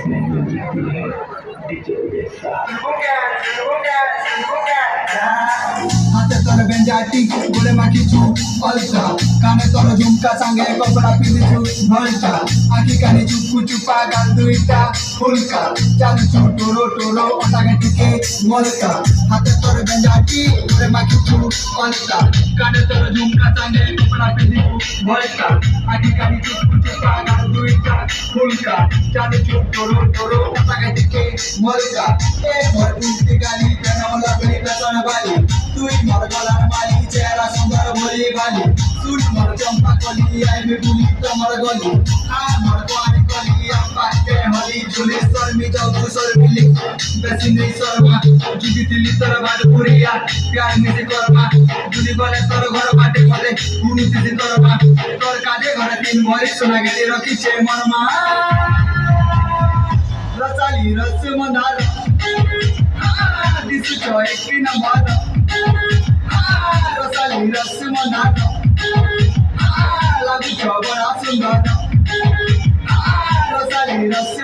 इसमें जो जीती है डीजे के साथ হাতে তোর বেঞ্জাটি গোলে মাখিছু অলসা কানে তোর ঝুমকা সাঙ্গে কপড়া পিঁধিছু ভলটা আখি কানে চুপু চুপা গাল দুইটা ফুলকা চালুছু টোরো টোরো ওটা গাটিকে মলকা হাতে তোর বেঞ্জাটি গোলে মাখিছু অলসা কানে তোর ঝুমকা সাঙ্গে কপড়া পিঁধিছু ভলটা আখি কানে চুপু চুপা গাল দুইটা ফুলকা চালুছু টোরো টোরো ওটা গাটিকে মলকা এ ভর উল্টি গালি পেনাওলা বলি পেছন বালি তুই মর গলার মালি চেহারা সুন্দর বলি বালি তুই মর চম্পা কলি আইবে বুলি তোমার গলি আমার কোয়ারি কলি আপাকে হলি ঝুলি শর্মি যাও দুসর মিলি বেশি নেই সরবা যদি দিলি তোর বাদ পুরিয়া প্যার মিশে করবা যদি বলে তোর ঘর বাটে বলে উনি দিদি করবা তোর কাজে ঘরে তিন ভরি সোনা গেলি রকিছে মরমা রসালি রস মন্দার দিস চয় কি না মার রসালি রস মন্দার লাগু চবরা সুন্দর রসালি রস